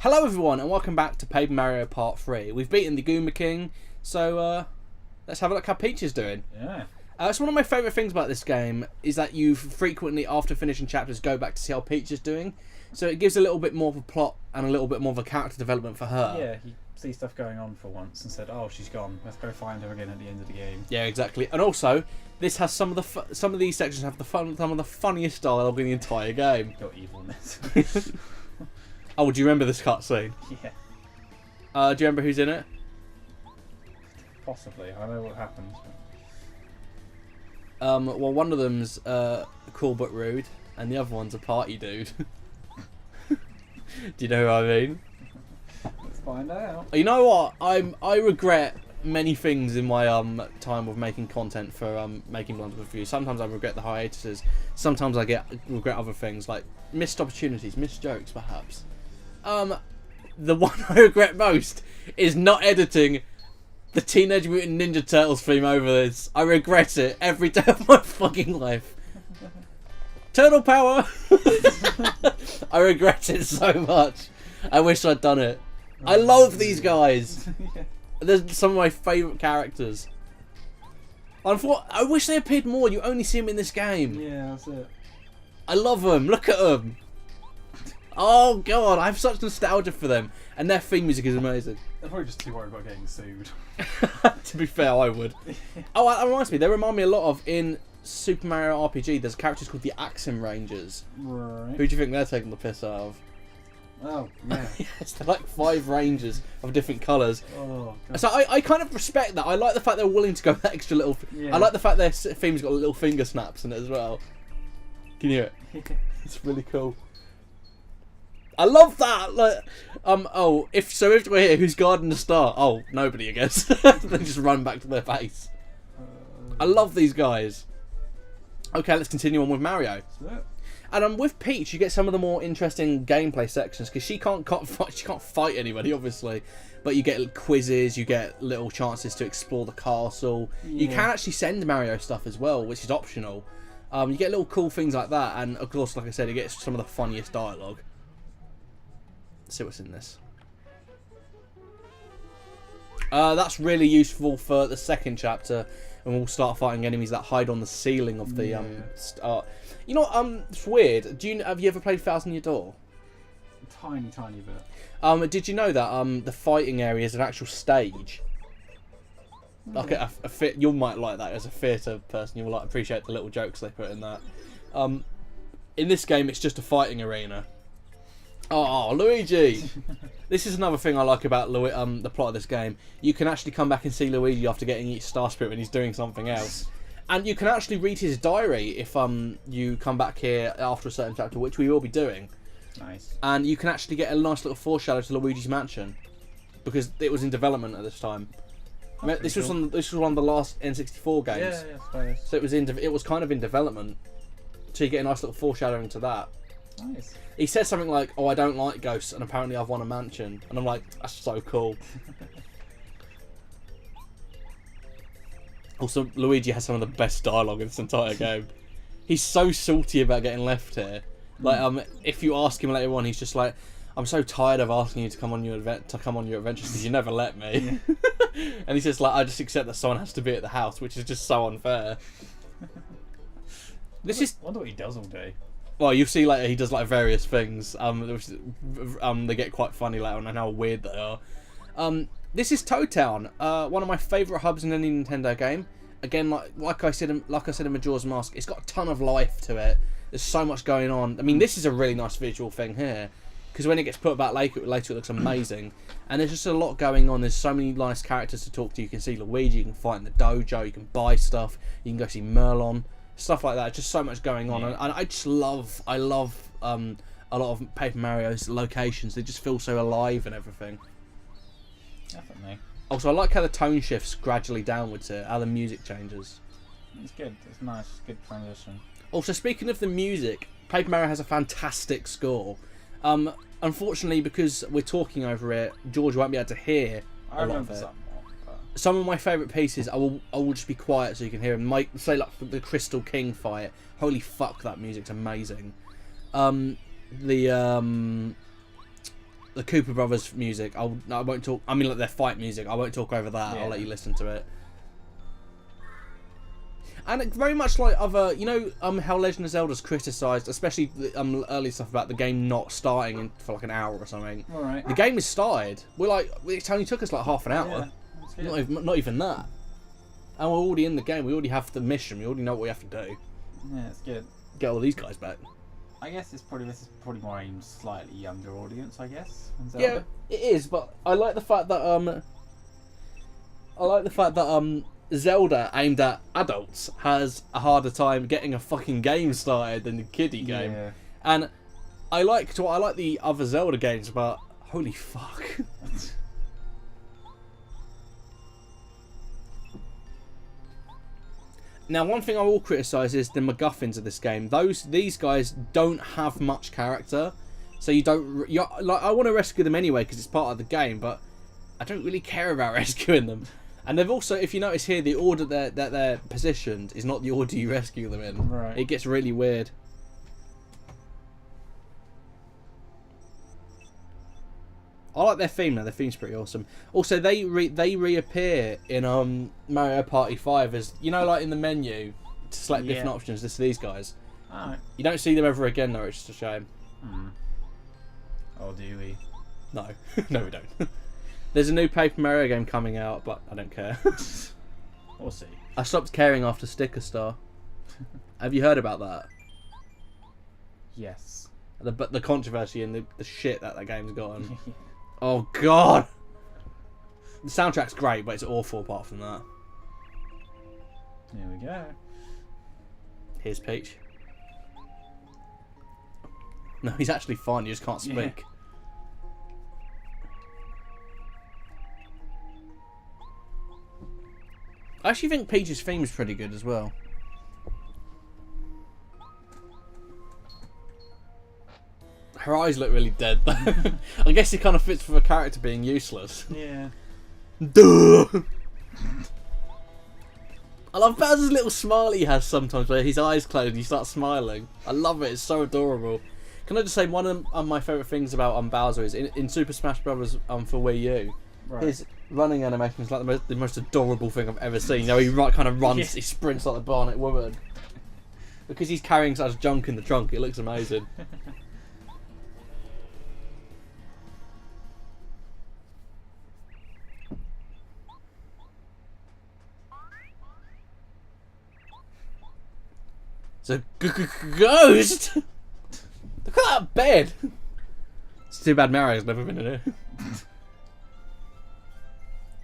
Hello everyone and welcome back to Paper Mario Part 3. We've beaten the Goomba King, so let's have a look how Peach is doing. Yeah. It's one of my favourite things about this game is that you frequently, after finishing chapters, go back to see how Peach is doing. So it gives a little bit more of a plot and a little bit more of a character development for her. Yeah, you see stuff going on for once and said, oh, she's gone. Let's go find her again at the end of the game. Yeah, exactly. And also, this has some of these sections have some of the funniest dialogue in the entire game. Got evilness. Oh, do you remember this cutscene? Yeah. Do you remember who's in it? Possibly. I know what happens. Well, one of them's cool but rude, and the other one's a party dude. Do you know who I mean? Let's find out. You know what? I regret many things in my time of making content for making Blunderbuss reviews. Sometimes I regret the hiatuses. Sometimes I regret other things like missed opportunities, missed jokes, perhaps. The one I regret most is not editing the Teenage Mutant Ninja Turtles theme over this. I regret it every day of my fucking life. Turtle power! I regret it so much. I wish I'd done it. I love these guys. Yeah. They're some of my favourite characters. I wish they appeared more. You only see them in this game. Yeah, that's it. I love them. Look at them. Oh god, I have such nostalgia for them. And their theme music is amazing. They're probably just too worried about getting sued. To be fair, I would. Oh, that reminds me. They remind me a lot of in Super Mario RPG. There's characters called the Axum Rangers. Right. Who do you think they're taking the piss out of? Oh, yeah. Yes, they're like 5 rangers of different colours. Oh, God. So I kind of respect that. I like the fact they're willing to go that extra little. Yeah. I like the fact their theme's got little finger snaps in it as well. Can you hear it? Yeah. It's really cool. I love that. Like, if we're here, who's guarding the star? Oh, nobody, I guess. They just run back to their base. I love these guys. Okay, let's continue on with Mario. That's it. And with Peach, you get some of the more interesting gameplay sections because she can't fight anybody, obviously. But you get quizzes, you get little chances to explore the castle. Yeah. You can actually send Mario stuff as well, which is optional. You get little cool things like that, and of course, like I said, you get some of the funniest dialogue. Let's see what's in this. That's really useful for the second chapter, and we'll start fighting enemies that hide on the ceiling of the You know, it's weird. Have you ever played Thousand Year Door? Tiny bit. Did you know that the fighting area is an actual stage? Like you might like that as a theatre person. You'll appreciate the little jokes they put in that. In this game, it's just a fighting arena. Oh, Luigi! This is another thing I like about the plot of this game. You can actually come back and see Luigi after getting each Star Spirit when he's doing something else. And you can actually read his diary if you come back here after a certain chapter, which we will be doing. Nice. And you can actually get a nice little foreshadow to Luigi's mansion because it was in development at this time. This was one of the last N64 games. Yeah, so it was kind of in development. So you get a nice little foreshadowing to that. Nice. He says something like, "Oh, I don't like ghosts, and apparently I've won a mansion." And I'm like, "That's so cool." Also, Luigi has some of the best dialogue in this entire game. He's so salty about getting left here. Like, if you ask him later on, he's just like, "I'm so tired of asking you to come on your adventures because you never let me." Yeah. And he says, like, "I just accept that someone has to be at the house," which is just so unfair. I wonder what he does all day. Well, you'll see later he does like various things. They get quite funny later on and how weird they are. This is Toad Town, one of my favourite hubs in any Nintendo game. Again, like I said in Majora's Mask, it's got a ton of life to it. There's so much going on. I mean, this is a really nice visual thing here, because when it gets put back later, it looks amazing. And there's just a lot going on. There's so many nice characters to talk to. You can see Luigi, you can fight in the dojo, you can buy stuff, you can go see Merlon. Stuff like that. Just so much going on, and I just love a lot of Paper Mario's locations. They just feel so alive and everything. Definitely. Also, I like how the tone shifts gradually downwards here, how the music changes. It's good. It's nice. Good transition. Also, speaking of the music, Paper Mario has a fantastic score. Unfortunately, because we're talking over it, George won't be able to hear a lot of it. Some of my favourite pieces, I will just be quiet so you can hear them. Say like the Crystal King fight. Holy fuck, that music's amazing. the Cooper Brothers music. I won't talk. I mean, like their fight music. I won't talk over that. Yeah. I'll let you listen to it. And it very much like other, you know, how Legend of Zelda's criticised, especially the early stuff about the game not starting for like an hour or something. All right. The game has started. It only took us like half an hour. Yeah, Not even that. And we're already in the game. We already have the mission. We already know what we have to do. Yeah, it's good. Get all these guys back. I guess this is probably more aimed slightly younger audience. I guess. Yeah, it is. But I like the fact that Zelda, aimed at adults, has a harder time getting a fucking game started than the kiddie game. Yeah. And I like the other Zelda games, but holy fuck. Now, one thing I will criticise is the MacGuffins of this game. These guys don't have much character, so I want to rescue them anyway because it's part of the game, but I don't really care about rescuing them. And they've also, if you notice here, the order that they're positioned is not the order you rescue them in. Right. It gets really weird. I like their theme now. Their theme's pretty awesome. Also, they reappear in Mario Party 5 as, you know, like in the menu to select different options. This these guys. Alright. You don't see them ever again though. It's just a shame. Oh, do we? No, no, we don't. There's a new Paper Mario game coming out, but I don't care. We'll see. I stopped caring after Sticker Star. Have you heard about that? Yes. The controversy and the shit that game's gotten. Oh god! The soundtrack's great, but it's awful apart from that. Here we go. Here's Peach. No, he's actually fine, you just can't speak. Yeah. I actually think Peach's theme is pretty good as well. Her eyes look really dead though. I guess it kind of fits for a character being useless. Yeah. Duh! I love Bowser's little smile he has sometimes where his eyes close and he starts smiling. I love it, it's so adorable. Can I just say one of my favourite things about Bowser is in Super Smash Bros. For Wii U, Right. his running animation is like the most adorable thing I've ever seen. You know, he kind of runs, he sprints like the Barnet woman. Because he's carrying such junk in the trunk, it looks amazing. It's a ghost! Look at that bed! It's too bad Mario's never been in it.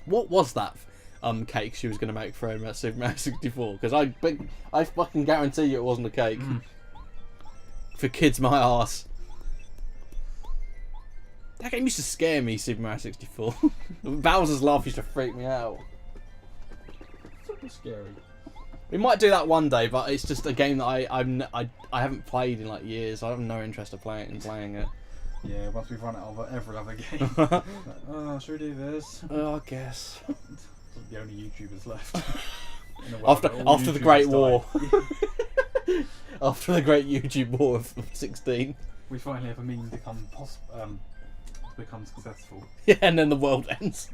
What was that cake she was going to make for him at Super Mario 64? Because I fucking guarantee you it wasn't a cake. For kids my arse. That game used to scare me, Super Mario 64. Bowser's laugh used to freak me out. Super scary. We might do that one day, but it's just a game that I haven't played in like years. I have no interest in playing it. Yeah, once we've run out of every other game. Like, oh, should we do this? I guess. The only YouTubers left. In the After world, all the YouTubers Great died. War. After the Great YouTube War of 16. We finally have a means to become successful. Yeah, and then the world ends.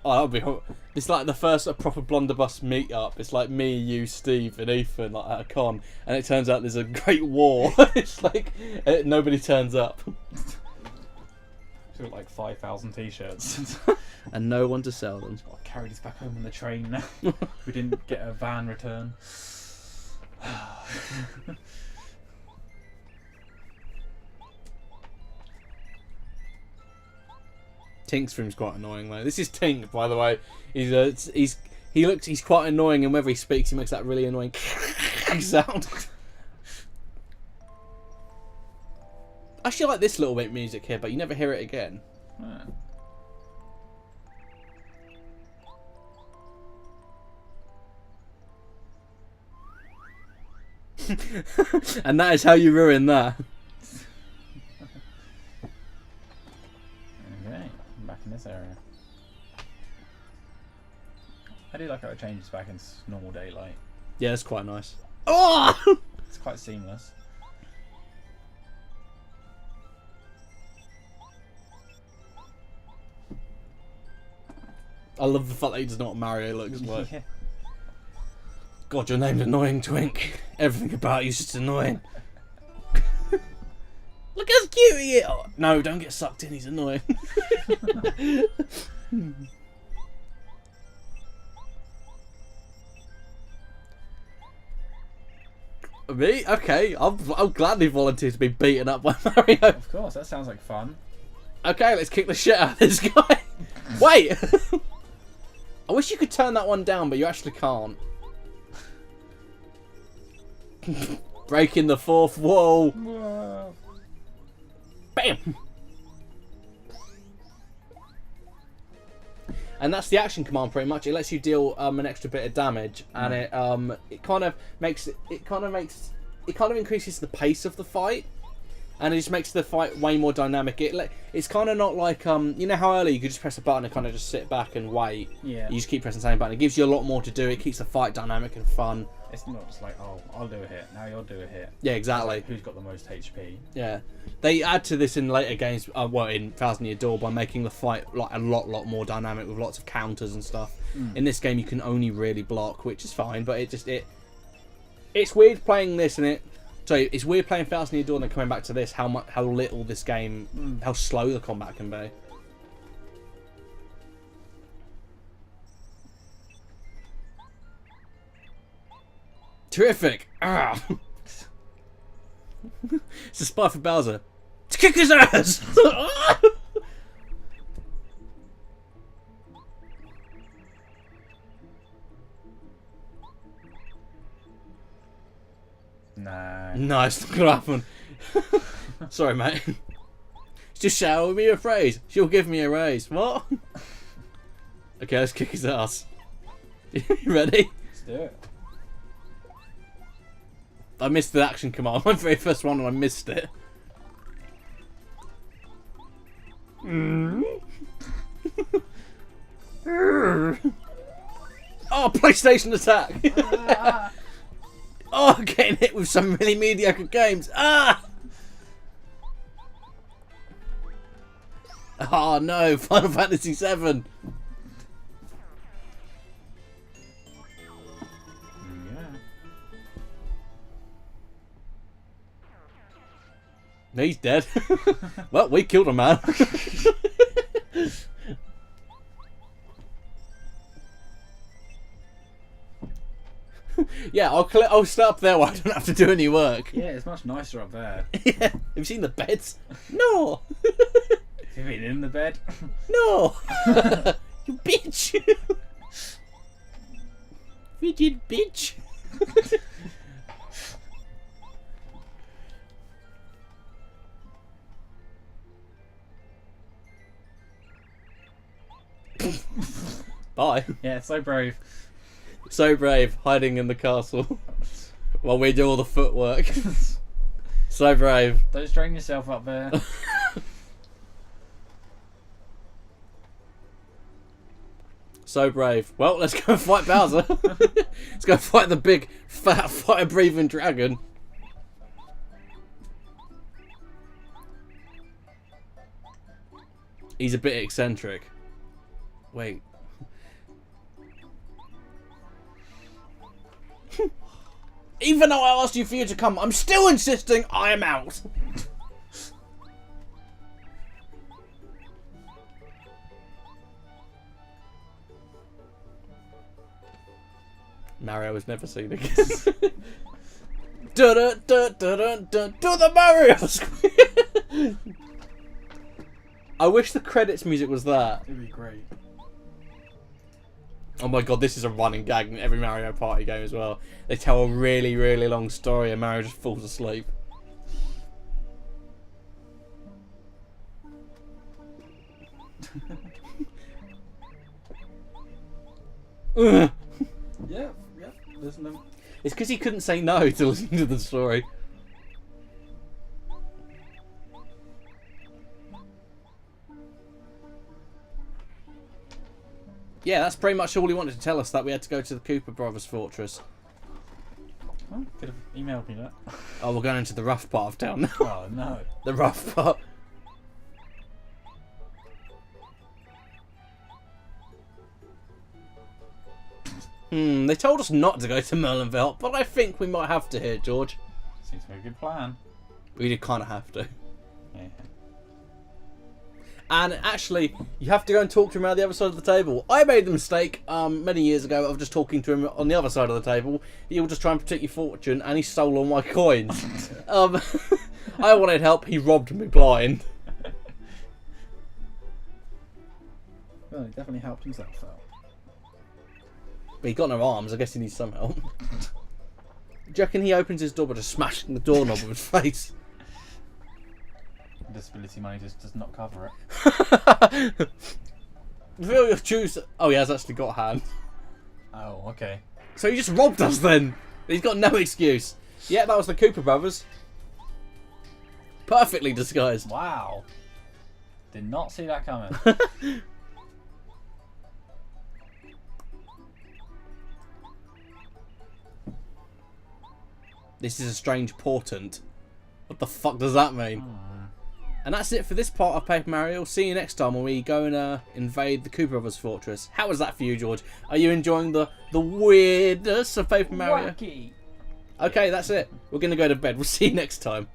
Oh, that would be hot. It's like the first proper Blunderbuss meet-up. It's like me, you, Steve, and Ethan like, at a con, and it turns out there's a great war. It's like nobody turns up. Feel like 5,000 t-shirts. And no one to sell them. I'll carry this back home on the train now. We didn't get a van return. Tink's room's quite annoying though. This is Tink, by the way. He's quite annoying, and whenever he speaks, he makes that really annoying sound. I actually like this little bit of music here, but you never hear it again. And that is how you ruin that. Okay, I'm back in this area. I do like how it changes back into normal daylight. Yeah, it's quite nice. Oh! It's quite seamless. I love the fact that he doesn't know what Mario looks like. Yeah. God, your name's Annoying Twink. Everything about you's just annoying. Look how cute he is. Oh, no, don't get sucked in. He's annoying. Me? Okay, I'll gladly volunteer to be beaten up by Mario. Of course, that sounds like fun. Okay, let's kick the shit out of this guy. Wait! I wish you could turn that one down, but you actually can't. Breaking the fourth wall. Whoa. Bam! And that's the action command pretty much. It lets you deal an extra bit of damage, and it kind of increases the pace of the fight, and it just makes the fight way more dynamic. It's kind of not like you know how early you could just press a button and kind of just sit back and wait. Yeah. You just keep pressing the same button. It gives you a lot more to do. It keeps the fight dynamic and fun. It's not just like, oh, I'll do a hit. Now you'll do a hit. Yeah, exactly. Like, who's got the most HP? Yeah, they add to this in later games. Well, in Thousand Year Door by making the fight like a lot more dynamic with lots of counters and stuff. In this game, you can only really block, which is fine, but it's weird playing this and it's weird playing Thousand Year Door and then coming back to this. How little this game, how slow the combat can be. Terrific! Ah. It's a spy for Bowser. To kick his ass! No. No, it's not gonna happen. Sorry, mate. Just shower me a phrase. She'll give me a raise. What? Okay, let's kick his ass. You ready? Let's do it. I missed the action command. My very first one and I missed it. Oh, PlayStation attack! Oh, getting hit with some really mediocre games. Ah! Oh no, Final Fantasy VII. He's dead. Well, we killed a man. Yeah, I'll start up there where I don't have to do any work. Yeah, it's much nicer up there. Yeah. Have you seen the beds? No. Have you been in the bed? No. You bitch. Fidget bitch. Bye. Yeah, it's so brave. So brave, hiding in the castle while we do all the footwork. So brave. Don't strain yourself up there. So brave. Well, let's go and fight Bowser. Let's go fight the big, fat, fire-breathing dragon. He's a bit eccentric. Wait. Even though I asked you for you to come, I'm still insisting I am out. Mario was never seen again. Do the Mario squeak. I wish the credits music was that. It'd be great. Oh my god, this is a running gag in every Mario Party game as well. They tell a really, really long story and Mario just falls asleep. Yeah, listen to them. It's because he couldn't say no to listen to the story. Yeah, that's pretty much all he wanted to tell us, that we had to go to the Cooper Brothers Fortress. Oh, could have emailed me that. Oh, we're going into the rough part of town now. Oh no. The rough part. They told us not to go to Merlinville, but I think we might have to here, George. Seems like a good plan. We did kind of have to. Yeah. And actually, you have to go and talk to him around the other side of the table. I made the mistake many years ago of just talking to him on the other side of the table. He will just try and protect your fortune, and he stole all my coins. I wanted help, he robbed me blind. Well, he definitely helped himself out. But he got no arms, I guess he needs some help. Do you reckon he opens his door by just smashing the doorknob with his face? Disability money just does not cover it. Feel your juice. Oh, he has actually got a hand. Oh, okay. So he just robbed us then. He's got no excuse. Yeah, that was the Cooper brothers. Perfectly disguised. Wow. Did not see that coming. This is a strange portent. What the fuck does that mean? And that's it for this part of Paper Mario. See you next time when we go and invade the Cooper Brothers fortress. How was that for you, George? Are you enjoying the weirdness of Paper Mario? Wacky. Okay, that's it. We're going to go to bed. We'll see you next time.